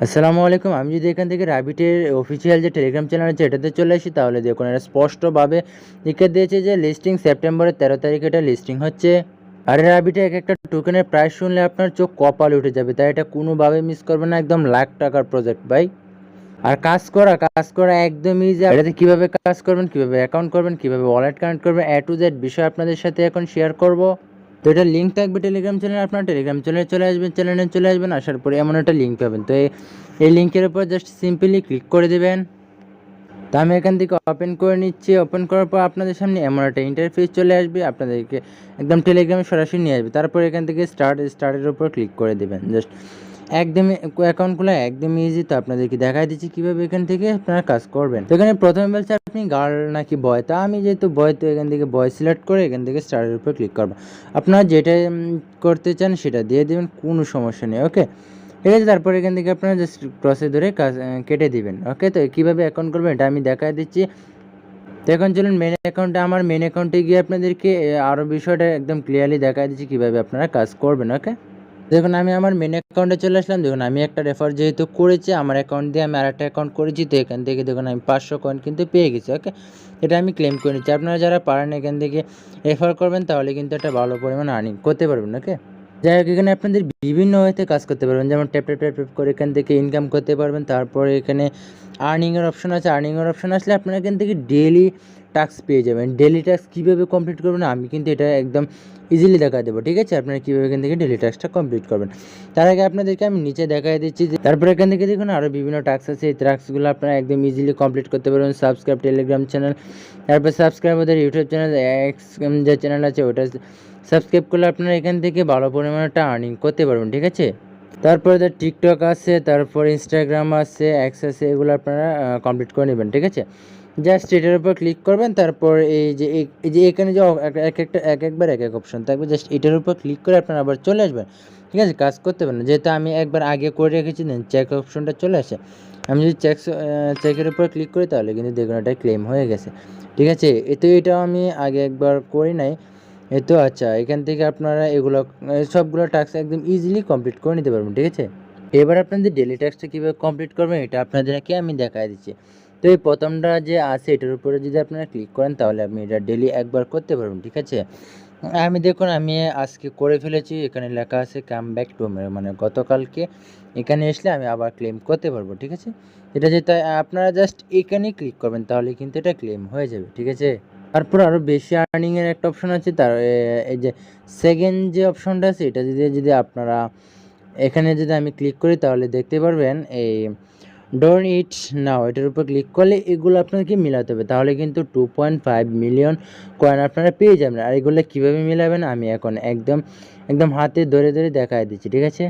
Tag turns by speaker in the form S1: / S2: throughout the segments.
S1: আসসালামু আলাইকুম। আমি যদি এখান থেকে রাবিটের অফিসিয়াল যে টেলিগ্রাম চ্যানেল আছে এটাতে চলে আসি, তাহলে দেখুন এটা স্পষ্টভাবে লিখে দিয়েছে যে লিস্টিং সেপ্টেম্বরের 13 তারিখে এটা লিস্টিং হচ্ছে। আর রাবিটে এক একটা টোকেনের প্রাইস শুনলে আপনার চোখ কপালে উঠে যাবে, তাই এটা কোনোভাবে মিস করবেন না। একদম লাখ টাকার প্রজেক্ট ভাই। আর কাজ করা একদম ইজি। এটাতে কীভাবে কাজ করবেন, কীভাবে অ্যাকাউন্ট করবেন, কীভাবে ওয়ালেট কানেক্ট করবেন, A to Z বিষয় আপনাদের সাথে এখন শেয়ার করব। তো এটার লিঙ্ক থাকবে টেলিগ্রাম চ্যানেলে, আপনার টেলিগ্রাম চ্যানেলে চলে আসবেন। আসার পরে এমন একটা লিঙ্ক পাবেন। তো এই লিঙ্কের উপর জাস্ট সিম্পলি ক্লিক করে দেবেন। তো আমি এখান থেকে ওপেন করে নিচ্ছি। ওপেন করার পর আপনাদের সামনে এমন একটা ইন্টারফেস চলে আসবে, আপনাদেরকে একদম টেলিগ্রামে সরাসরি নিয়ে আসবে। তারপর এখান থেকে স্টার্টের উপর ক্লিক করে দেবেন। জাস্ট একদমই অ্যাকাউন্ট খোলা একদম ইজি। তো আপনাদেরকে দেখাই দিচ্ছি কীভাবে এখান থেকে আপনারা কাজ করবেন। তো এখানে প্রথমে বলছে আপনি গার্ল নাকি বয়। তা আমি যেহেতু বয়, তো এখান থেকে বয় সিলেক্ট করে এখান থেকে স্টার্টের উপর ক্লিক করবো। আপনারা যেটা করতে চান সেটা দিয়ে দেবেন, কোনো সমস্যা নেই। ওকে, ঠিক আছে। তারপর এখান থেকে আপনারা জাস্ট ক্রসে ধরে কাজ কেটে দিবেন। ওকে, তো কীভাবে অ্যাকাউন্ট করবেন এটা আমি দেখাই দিচ্ছি। তো এখন চলুন আমার মেন অ্যাকাউন্টে গিয়ে আপনাদেরকে আরও বিষয়টা একদম ক্লিয়ারলি দেখাই দিচ্ছি কীভাবে আপনারা কাজ করবেন। ওকে, দেখুন আমি আমার মেন অ্যাকাউন্টে চলে আসলাম। দেখুন আমি একটা রেফার যেহেতু করেছি আমার অ্যাকাউন্ট দিয়ে, আমি আরেকটা অ্যাকাউন্ট করেছি। তো এখান থেকে দেখুন আমি 500 কয়েন কিন্তু পেয়ে গেছি। ওকে, এটা আমি ক্লেম করে নিচ্ছি। আপনারা যারা পারেন এখান থেকে রেফার করবেন, তাহলে কিন্তু একটা ভালো পরিমাণ আর্নিং করতে পারবেন। ওকে, যাই হোক, এখানে আপনাদের বিভিন্ন ওয়েতে কাজ করতে পারবেন, যেমন ট্যাপ ট্যাপ ট্যাপ ট্যাপ করে এখান থেকে ইনকাম করতে পারবেন। তারপরে এখানে আর্নিংয়ের অপশন আছে। আর্নিংয়ের অপশন আসলে আপনারা এখান থেকে ডেলি টাস্ক পেয়ে যাবেন। ডেলি টাস্ক কীভাবে কমপ্লিট করবেন আমি কিন্তু এটা একদম ইজিলি দেখা দেবো। ঠিক আছে, আপনারা কীভাবে এখান থেকে ডেলি টাস্কটা কমপ্লিট করবেন তার আগে আপনাদেরকে আমি নিচে দেখাই দিচ্ছি যে তারপরে এখান থেকে দেখুন আরও বিভিন্ন টাস্ক আছে। এই টাস্কগুলো আপনারা একদম ইজিলি কমপ্লিট করতে পারবেন। সাবস্ক্রাইব টেলিগ্রাম চ্যানেল, তারপর সাবস্ক্রাইব ওদের ইউটিউব চ্যানেল, যে চ্যানেল আছে ওটা সাবস্ক্রাইব করলে আপনারা এখান থেকে ভালো পরিমাণে একটা আর্নিং করতে পারবেন। ঠিক আছে, তারপরে টিকটক আছে, তারপর ইনস্টাগ্রাম আছে, এক্স আছে, এগুলো আপনারা কমপ্লিট করে নেবেন। ঠিক আছে, জাস্ট এটার উপর ক্লিক করবেন। তারপর এই যে এখানে যে একবার এক অপশন থাকবে, জাস্ট এটার উপর ক্লিক করে আপনারা আবার চলে আসবেন। ঠিক আছে, কাজ করতে পারেন। যেহেতু আমি একবার আগে করে রেখেছি, দেন চেক অপশনটা চলে আসে। আমি যদি চেকের উপর ক্লিক করি তাহলে কিন্তু দেখুন এটা ক্লেম হয়ে গেছে। ঠিক আছে, এটাও আমি আগে একবার করি নাই। তো আচ্ছা, এখান থেকে আপনারা এগুলো সবগুলো টাস্ক একদম ইজিলি কমপ্লিট করে নিতে পারবেন। ঠিক আছে, এবার আপনাদের ডেলি টাস্কটা কীভাবে কমপ্লিট করবেন এটা আপনাদেরকে আমি দেখাই দিচ্ছি। তো এই প্রথমটা যে আছে এটার উপরে যদি আপনারা ক্লিক করেন তাহলে আপনি এটা ডেলি একবার করতে পারবেন। ঠিক আছে, আমি দেখুন আমি আজকে করে ফেলেছি। এখানে লেখা আছে কাম ব্যাক টু, মানে গতকালকে এখানে আসলে আমি আবার ক্লেম করতে পারবো। ঠিক আছে, এটা যেটা আপনারা জাস্ট এখানেই ক্লিক করবেন তাহলে কিন্তু এটা ক্লেম হয়ে যাবে। ঠিক আছে, তারপর আরও বেশি আর্নিংয়ের একটা অপশন আছে। তার এই যে সেকেন্ড যে অপশনটা আছে এটা যদি আপনারা এখানে যদি আমি ক্লিক করি তাহলে দেখতে পারবেন এই ডোন ইট নাও, এটার উপর ক্লিক করলে এগুলো আপনাকে মিলাতে হবে। তাহলে কিন্তু 2.5 মিলিয়ন কয়েন আপনারা পেয়ে যাবেন। আর এগুলো কীভাবে মিলাবেন আমি এখন একদম হাতে ধরে দেখাই দিচ্ছি। ঠিক আছে,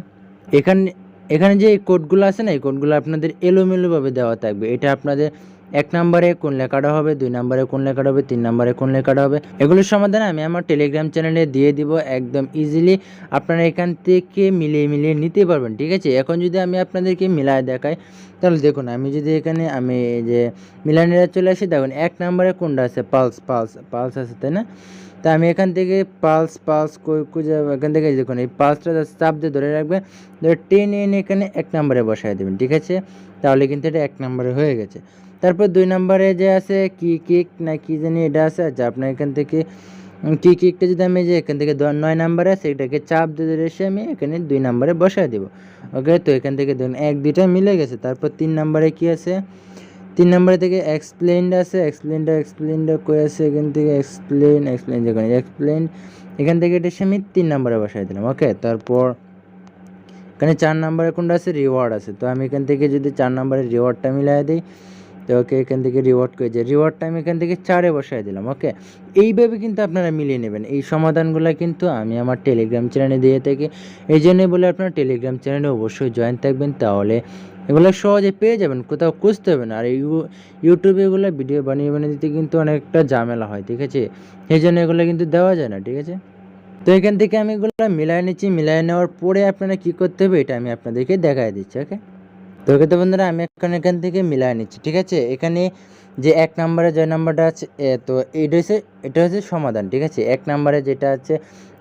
S1: এখানে যে এই কোডগুলো আছে না, এই কোডগুলো আপনাদের এলোমেলোভাবে দেওয়া থাকবে। এটা আপনাদের 1 নম্বরে কোন লেখাটা হবে, 2 নম্বরে কোন লেখাটা হবে, 3 নম্বরে কোন লেখাটা হবে, এগুলোর সমাধান আমি আমার টেলিগ্রাম চ্যানেলে দিয়ে দিব। একদম ইজিলি আপনারা এখান থেকে মিলিয়ে নিতে পারবেন। ঠিক আছে, এখন যদি আমি আপনাদেরকে মিলায় দেখাই তাহলে দেখুন আমি যদি এখানে আমি যে মিলানিরা চলে আসি, দেখুন 1 নম্বরে কোনটা আছে, পালস আছে, তাই না? তা আমি এখান থেকে পালস এখান থেকে দেখুন এই পালসটা চাপ দিয়ে ধরে রাখবেন, ধরে টেনে এনে এখানে 1 নম্বরে বসায় দেবেন। ঠিক আছে, তাহলে কিন্তু এটা 1 নম্বরে হয়ে গেছে। তারপর 2 নম্বরে যে আছে কিক না কি জানি এটা আছে। আচ্ছা, আপনার এখান থেকে কিকটা যদি আমি যে এখান থেকে 9 নম্বরে আছে এটাকে চাপ দিয়ে ধরে এসে আমি এখানে 2 নম্বরে বসায় দেবো। ওকে, তো এখান থেকে দেখুন 1-2টা মিলে গেছে। তারপর 3 নম্বরে কী আছে, 3 নম্বরে থেকে এক্সপ্লেইনড আছে। এক্সপ্লেইনটা কই আছে, এখান থেকে এক্সপ্লেইন দেখুন এক্সপ্লেইন, এখান থেকে এটা আমি 3 নম্বরে বসাই দিলাম। ওকে, তারপর এখানে 4 নম্বরে কোনটা আছে, রিওয়ার্ড আছে। তো আমি এখান থেকে যদি 4 নম্বরে রিওয়ার্ডটা মিলাই দিই, তো ওকে এখান থেকে রিওয়ার্ড করে যে রিওয়ার্ডটা আমি এখান থেকে 4-এ বসাই দিলাম। ওকে, এইভাবে কিন্তু আপনারা মিলিয়ে নেবেন। এই সমাধানগুলো কিন্তু আমি আমার টেলিগ্রাম চ্যানেলে দিয়ে থাকি। এই জন্যই বলে আপনারা টেলিগ্রাম চ্যানেলে অবশ্যই জয়েন থাকবেন, তাহলে এগুলো সহজে পেয়ে যাবেন, কোথাও খুঁজতে হবে না। আর ইউটিউবে এগুলো ভিডিও বানিয়ে দিতে কিন্তু অনেকটা ঝামেলা হয়। ঠিক আছে, এই জন্য এগুলো কিন্তু দেওয়া যায় না। ঠিক আছে, তো এখান থেকে আমি এগুলো মিলাই নিচ্ছি। মিলাই নেওয়ার পরে আপনারা কী করতে হবে এটা আমি আপনাদেরকে দেখাই দিচ্ছি। ওকে, তো বন্ধুরা আমি এখান থেকে মিলাই নিচ্ছি। ঠিক আছে, এখানে যে 1 নম্বরে যে নাম্বারটা আছে তো এটা হচ্ছে সমাধান। ঠিক আছে, 1 নম্বরে যেটা আছে,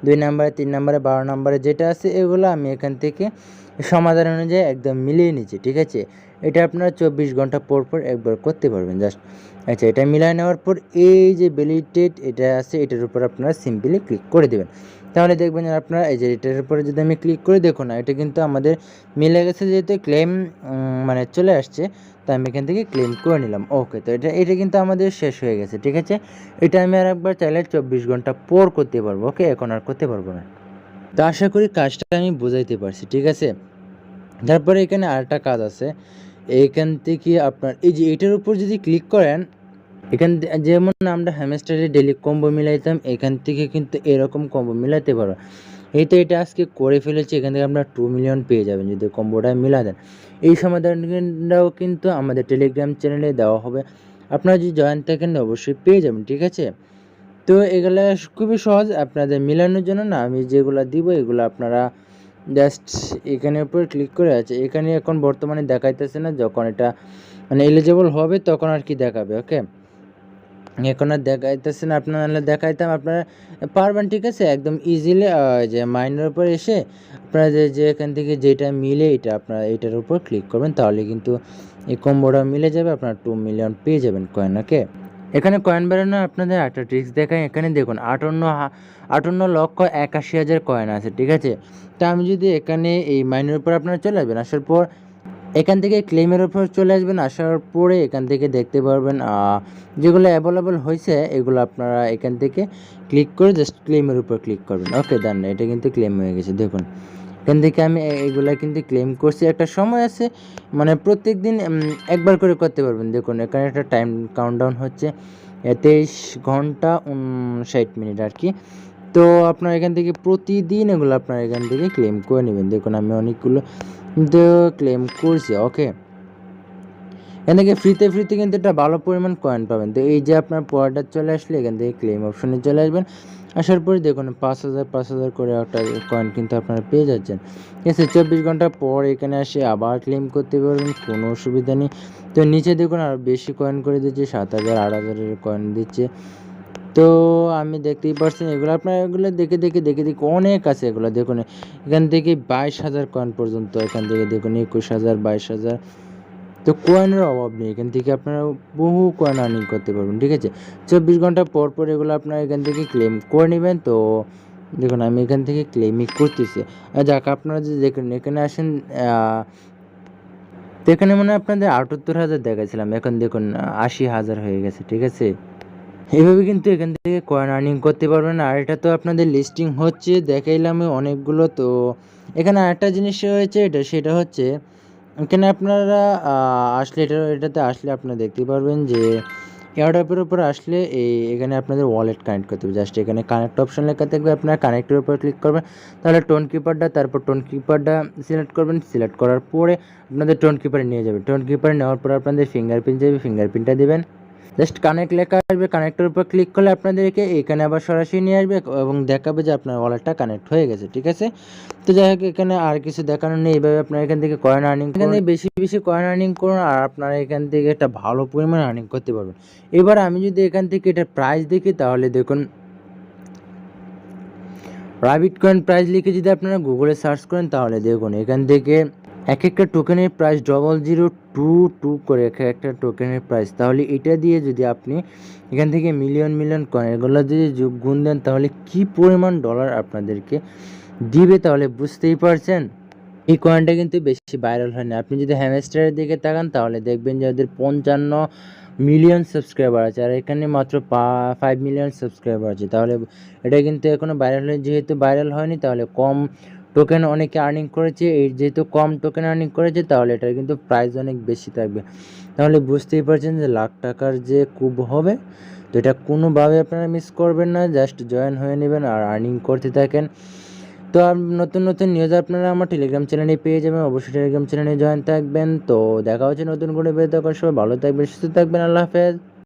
S1: 2 নম্বরে, 3 নম্বরে, 12 নম্বরে যেটা আছে এগুলো আমি এখান থেকে সমাধান অনুযায়ী একদম মিলিয়ে নিচ্ছে, ঠিক আছে। এটা আপনারা 24 ঘন্টা পর পর একবার করতে পারবেন জাস্ট। আচ্ছা, এটা মিলিয়ে নেওয়ার পর এই যে ভ্যালিডেট এটা আছে, এটার উপর আপনারা সিম্পলি ক্লিক করে দেবেন। তাহলে দেখবেন যে আপনারা এই যে এটার উপরে যদি আমি ক্লিক করে দেখুন না, এটা কিন্তু আমাদের মিলে গেছে, যেহেতু ক্লেম মানে চলে আসছে, তো আমি এখান থেকে ক্লেম করে নিলাম। ওকে, তো এটা কিন্তু আমাদের শেষ হয়ে গেছে, ঠিক আছে। এটা আমি আর একবার চাইলে 24 ঘন্টা পর করতে পারবো। ওকে, এখন আর করতে পারবো না। তো আশা করি কাজটা আমি বুঝাইতে পারছি, ঠিক আছে। তারপরে এখানে আরেকটা কাজ আছে। এইখান থেকে আপনার এই যে এটার উপর যদি ক্লিক করেন, যেমন আমরা হ্যামস্টারে ডেলি কম্বো মিলাইতাম, এখান থেকে কিন্তু এরকম কম্বো মিলাতে পারো। এই তো এটা আজকে করে ফেলেছি, এখান থেকে আপনারা 2 মিলিয়ন পেয়ে যাবেন যদি কম্বোটা মিলা দেন। এই সমাধানটাও কিন্তু আমাদের টেলিগ্রাম চ্যানেলে দেওয়া হবে, আপনারা যদি জয়েন থাকেন অবশ্যই পেয়ে যাবেন, ঠিক আছে। তো এগুলো খুবই সহজ আপনাদের মিলানোর জন্য না, আমি যেগুলো দিব এগুলো আপনারা জাস্ট এখানের উপর ক্লিক করে আছে। এখানে এখন বর্তমানে দেখাইতেছে না, যখন এটা মানে এলিজিবল হবে তখন আর কি দেখাবে। ওকে, এখন আর দেখাইতেছে না, আপনারা দেখাইতাম, আপনারা পারবেন, ঠিক আছে। একদম ইজিলি যে মাইনের উপর এসে আপনারা যে এখান থেকে যেটা মিলে এটা আপনারা এটার উপর ক্লিক করবেন, তাহলে কিন্তু এই কম্বোটা মিলে যাবে, আপনারা 2 মিলিয়ন পেয়ে যাবেন কয়েন। ওকে, এখানে কয়েন বেরোনো আপনাদের একটা ট্রিক্স দেখায়। এখানে দেখুন 58,81,000 কয়েন আছে, ঠিক আছে। তা আমি যদি এখানে এই মাইনের উপর আপনারা চলে আসবেন, আসার পর এখান থেকে ক্লেমের উপর চলে আসবেন, আসার পরে এখান থেকে দেখতে পারবেন যেগুলো অ্যাভেলেবল হয়েছে এগুলো আপনারা এখান থেকে ক্লিক করে জাস্ট ক্লেমের উপর ক্লিক করবেন। ওকে, দেন এটা কিন্তু ক্লেম হয়ে গেছে। দেখুন এখান থেকে আমি এগুলো কিন্তু ক্লেম করছি। একটা সময় আছে, মানে প্রত্যেক দিন একবার করে করতে পারবেন। দেখুন এখানে একটা টাইম কাউন্টডাউন হচ্ছে 23 ঘন্টা 59 মিনিট আর কি। তো আপনার এখান থেকে প্রতিদিন এগুলো আপনার এখান থেকে ক্লেম করে নেবেন। দেখুন আমি অনেকগুলো কিন্তু ক্লেম করছি। ওকে, এখান থেকে ফ্রিতে কিন্তু একটা ভালো পরিমাণ কয়েন পাবেন। তো এই যে আপনার পরেরটা চলে আসলে এখান থেকে ক্লেম অপশনে চলে আসবেন। আসার পরে দেখুন 5,000 করে একটা কয়েন কিন্তু আপনারা পেয়ে যাচ্ছেন, ঠিক আছে। 24 ঘন্টা পর এখানে আসে আবার ক্লেম করতে পারবেন, কোনো অসুবিধা নেই। তো নিচে দেখুন আর বেশি কয়েন করে দিচ্ছে, 7,000 8,000-এর কয়েন দিচ্ছে। তো আমি দেখতেই পারছেন এগুলো আপনারা এগুলো দেখে অনেক আছে এগুলো। দেখুন এখান থেকে 22,000 কয়েন পর্যন্ত, এখান থেকে দেখুন 21,000 22,000। তো কয়েনের অভাব নেই, এখান থেকে আপনারা বহু কয়েন আর্নিং করতে পারবেন, ঠিক আছে। 24 ঘন্টা পর পর এগুলো আপনারা এখান থেকে ক্লেম করে নেবেন। তো দেখুন আমি এখান থেকে ক্লেমই করতেছি। যাক, আপনারা যদি দেখুন এখানে আসেন, তো এখানে মনে হয় আপনাদের 78,000 দেখাচ্ছিলাম, এখন দেখুন 80,000 হয়ে গেছে, ঠিক আছে। এইভাবে কিন্তু এখান থেকে কয়েন আর্নিং করতে পারবেন। আর এটা তো আপনাদের লিস্টিং হচ্ছে, দেখাইলাম অনেকগুলো। তো এখানে আরেকটা জিনিস হয়েছে, সেটা হচ্ছে এখানে আপনারা আসলে এটাতে আসলে আপনারা দেখতে পারবেন যে এয়ারড্রপের উপর আসলে এখানে আপনাদের ওয়ালেট কানেক্ট করতে হবে। জাস্ট এখানে কানেক্ট অপশন লেখা থাকবে, আপনারা কানেক্টের উপর ক্লিক করবেন, তাহলে টোন কিপারটা, তারপর টোন কিপারটা সিলেক্ট করবেন। সিলেক্ট করার পরে আপনাদের টোন কিপারে নিয়ে যাবে। টোন কিপারে নেওয়ার পর আপনাদের ফিঙ্গারপ্রিন্ট যাবে, ফিঙ্গারপ্রিন্টটা দেবেন। জাস্ট কানেক্ট লেখা আসবে, কানেক্টের উপর ক্লিক করলে আপনাদেরকে এখানে আবার সরাসরি নিয়ে আসবে এবং দেখাবে যে আপনার ওয়ালেটটা কানেক্ট হয়ে গেছে, ঠিক আছে। তো যাই হোক, এখানে আর কিছু দেখানোর নেই। এইভাবে আপনারা এখান থেকে কয়েন আর্নিং, এখান থেকে বেশি কয়েন আর্নিং করুন, আর আপনারা এখান থেকে একটা ভালো পরিমাণ আর্নিং করতে পারবেন। এবার আমি যদি এখান থেকে এটার প্রাইস দেখি, তাহলে দেখুন রাবিট কয়েন প্রাইস লিখে যদি আপনারা গুগলে সার্চ করেন, তাহলে দেখুন এখান থেকে এক একটা টোকেনের প্রাইস 0022 করে একটা টোকেনের প্রাইস। তাহলে এটা দিয়ে যদি আপনি এখান থেকে মিলিয়ন কয়েন এগুলো যদি গুণ দেন, তাহলে কি পরিমাণ ডলার আপনাদেরকে দিবে, তাহলে বুঝতেই পারছেন। এই কয়েনটা কিন্তু বেশি ভাইরাল হয় না। আপনি যদি হ্যামস্টারের দিকে তাকান, তাহলে দেখবেন যে ওদের 55 মিলিয়ন সাবস্ক্রাইবার আছে, আর এখানে মাত্র 5 মিলিয়ন সাবস্ক্রাইবার আছে। তাহলে এটা কিন্তু এখনও ভাইরাল হয়নি। যেহেতু ভাইরাল হয়নি, তাহলে কম টোকেন অনেকে আর্নিং করেছে। এই যেহেতু কম টোকেন আর্নিং করেছে, তাহলে এটার কিন্তু প্রাইস অনেক বেশি থাকবে। তাহলে বুঝতেই পারছেন যে লাখ টাকার যে কুব হবে। তো এটা কোনোভাবে আপনারা মিস করবেন না, জাস্ট জয়েন হয়ে নেবেন আর আর্নিং করতে থাকেন। তো নতুন নিউজ আপনারা আমার টেলিগ্রাম চ্যানেলে পেয়ে যাবেন, অবশ্যই টেলিগ্রাম চ্যানেলে জয়েন থাকবেন। তো দেখা হচ্ছে নতুন করে বের থাকার সময়। ভালো থাকবেন, সুস্থ থাকবেন, আল্লাহ হাফেজ।